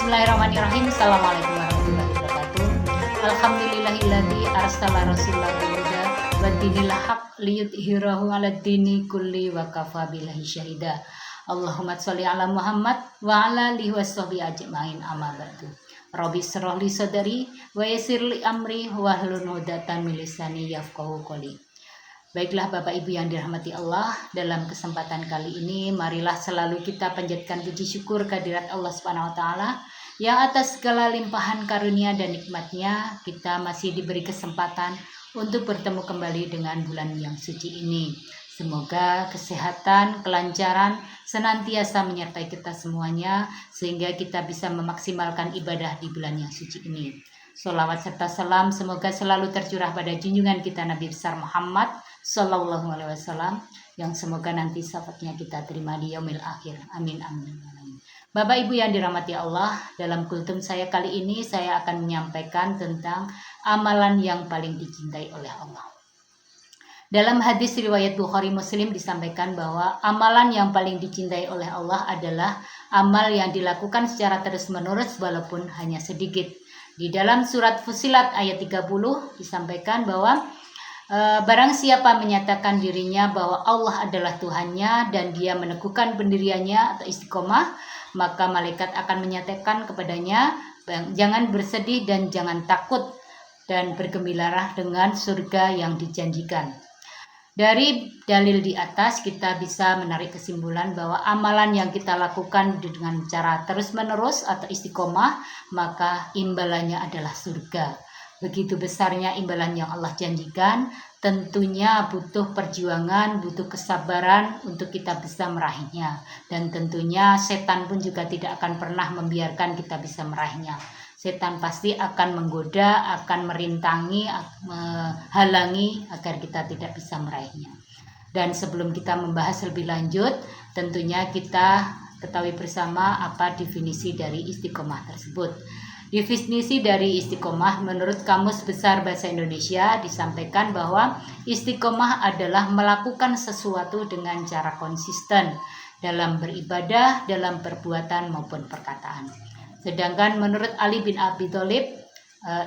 Bismillahirrahmanirrahim. Assalamualaikum warahmatullahi wabarakatuh. Alhamdulillahilladzi arsala rasulahu bil huda wa dinil haq liyudhhirahu 'alad dini kulli wa kafa billahi syahida. Allahumma sholli ala Muhammad wa ala alihi washabihi ajmain, amma ba'du. Rabbi shrah li sadri wa yassir li amri wahlul 'uqdatam min lisani yafqahu qawli. Baiklah Bapak Ibu yang dirahmati Allah, dalam kesempatan kali ini marilah selalu kita panjatkan puji syukur kehadirat Allah Subhanahu wa taala yang atas segala limpahan karunia dan nikmatnya kita masih diberi kesempatan untuk bertemu kembali dengan bulan yang suci ini. Semoga kesehatan, kelancaran senantiasa menyertai kita semuanya sehingga kita bisa memaksimalkan ibadah di bulan yang suci ini. Sholawat serta salam semoga selalu tercurah pada junjungan kita Nabi besar Muhammad Sallallahu Alaihi Wasallam, yang semoga nanti syafaatnya kita terima di yaumil akhir. Amin amin amin. Bapak Ibu yang dirahmati Allah, dalam kultum saya kali ini saya akan menyampaikan tentang amalan yang paling dicintai oleh Allah. Dalam hadis riwayat Bukhari Muslim disampaikan bahwa amalan yang paling dicintai oleh Allah adalah amal yang dilakukan secara terus-menerus walaupun hanya sedikit. Di dalam surat Fussilat ayat 30 disampaikan bahwa barang siapa menyatakan dirinya bahwa Allah adalah Tuhannya dan dia meneguhkan pendiriannya atau istiqomah, maka malaikat akan menyatakan kepadanya, jangan bersedih dan jangan takut, dan bergembiralah dengan surga yang dijanjikan. Dari dalil di atas kita bisa menarik kesimpulan bahwa amalan yang kita lakukan dengan cara terus-menerus atau istiqomah, maka imbalannya adalah surga. Begitu besarnya imbalan yang Allah janjikan, tentunya butuh perjuangan, butuh kesabaran untuk kita bisa meraihnya. Dan tentunya setan pun juga tidak akan pernah membiarkan kita bisa meraihnya. Setan pasti akan menggoda, akan merintangi, menghalangi agar kita tidak bisa meraihnya. Dan sebelum kita membahas lebih lanjut, tentunya kita ketahui bersama apa definisi dari istiqomah tersebut. Definisi dari istiqomah menurut Kamus Besar Bahasa Indonesia disampaikan bahwa istiqomah adalah melakukan sesuatu dengan cara konsisten dalam beribadah, dalam perbuatan maupun perkataan. Sedangkan menurut Ali bin Abi Thalib,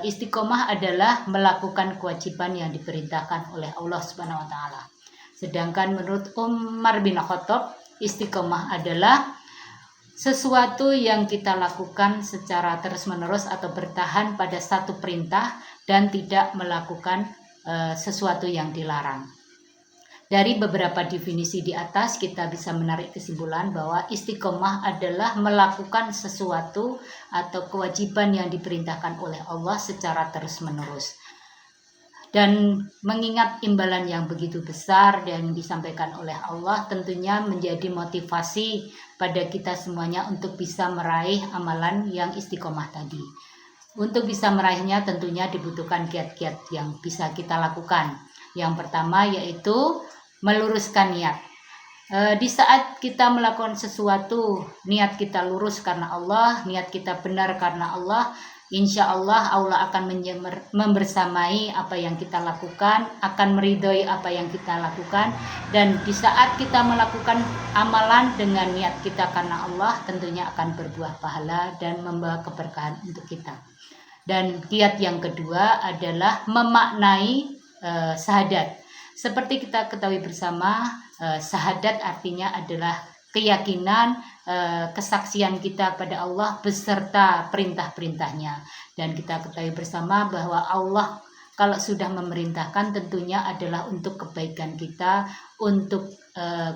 istiqomah adalah melakukan kewajiban yang diperintahkan oleh Allah Subhanahu wa taala. Sedangkan menurut Umar bin Khattab, istiqomah adalah sesuatu yang kita lakukan secara terus-menerus atau bertahan pada satu perintah dan tidak melakukan sesuatu yang dilarang. Dari beberapa definisi di atas kita bisa menarik kesimpulan bahwa istiqomah adalah melakukan sesuatu atau kewajiban yang diperintahkan oleh Allah secara terus-menerus. Dan mengingat imbalan yang begitu besar dan disampaikan oleh Allah, tentunya menjadi motivasi pada kita semuanya untuk bisa meraih amalan yang istiqomah tadi. Untuk bisa meraihnya tentunya dibutuhkan kiat-kiat yang bisa kita lakukan. Yang pertama yaitu meluruskan niat. Di saat kita melakukan sesuatu, niat kita lurus karena Allah, niat kita benar karena Allah, insya Allah Allah akan membersamai apa yang kita lakukan, akan meridhoi apa yang kita lakukan. Dan di saat kita melakukan amalan dengan niat kita karena Allah, tentunya akan berbuah pahala dan membawa keberkahan untuk kita. Dan kiat yang kedua adalah memaknai syahadat. Seperti kita ketahui bersama, syahadat artinya adalah keyakinan, kesaksian kita pada Allah beserta perintah-perintahnya. Dan kita ketahui bersama bahwa Allah kalau sudah memerintahkan tentunya adalah untuk kebaikan kita, untuk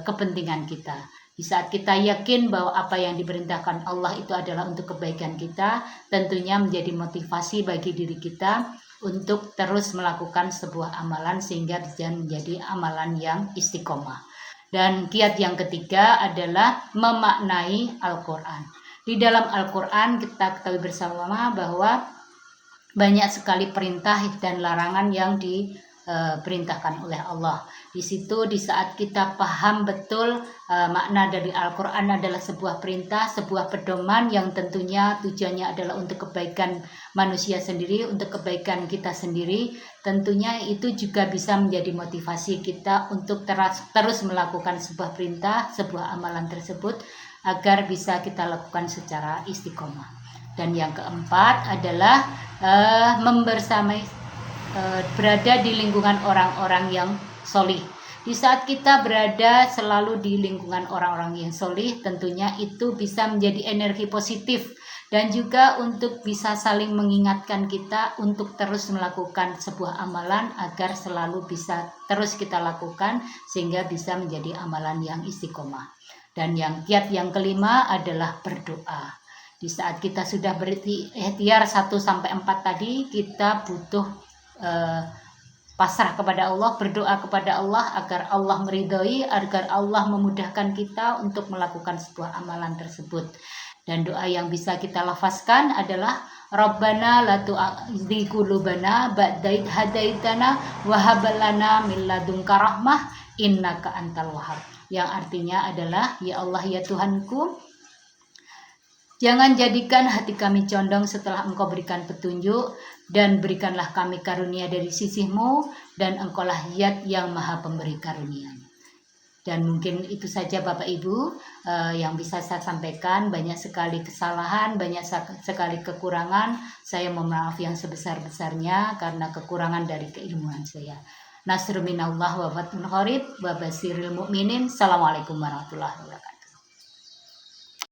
kepentingan kita. Di saat kita yakin bahwa apa yang diperintahkan Allah itu adalah untuk kebaikan kita, tentunya menjadi motivasi bagi diri kita untuk terus melakukan sebuah amalan sehingga menjadi amalan yang istiqomah. Dan kiat yang ketiga adalah memaknai Al-Quran. Di dalam Al-Quran kita ketahui bersama bahwa banyak sekali perintah dan larangan yang diperintahkan oleh Allah. Di situ di saat kita paham betul makna dari Al-Quran adalah sebuah perintah, sebuah pedoman yang tentunya tujuannya adalah untuk kebaikan manusia sendiri, untuk kebaikan kita sendiri, tentunya itu juga bisa menjadi motivasi kita untuk terus melakukan sebuah perintah, sebuah amalan tersebut agar bisa kita lakukan secara istiqomah. Dan yang keempat adalah berada di lingkungan orang-orang yang solih. Di saat kita berada selalu di lingkungan orang-orang yang solih, tentunya itu bisa menjadi energi positif dan juga untuk bisa saling mengingatkan kita untuk terus melakukan sebuah amalan agar selalu bisa terus kita lakukan sehingga bisa menjadi amalan yang istiqomah. Dan kiat yang kelima adalah berdoa. Di saat kita sudah berikhtiar 1-4 tadi, kita butuh pasrah kepada Allah, berdoa kepada Allah agar Allah meridhoi, agar Allah memudahkan kita untuk melakukan sebuah amalan tersebut. Dan doa yang bisa kita lafazkan adalah Rabbana la tu'adzi qulubana ba'da idh hadaitana wa hab lana min ladunka rahmah innaka antal wahhab. Yang artinya adalah, ya Allah ya Tuhanku, jangan jadikan hati kami condong setelah Engkau berikan petunjuk, dan berikanlah kami karunia dari sisi-Mu, dan Engkaulah Zat yang Maha Pemberi karunia. Dan mungkin itu saja Bapak Ibu yang bisa saya sampaikan. Banyak sekali kesalahan, banyak sekali kekurangan. Saya mohon maaf yang sebesar-besarnya karena kekurangan dari keilmuan saya. Nasrul minallah wa fathun qarib wa basyiril mu'minin. Assalamualaikum warahmatullahi wabarakatuh.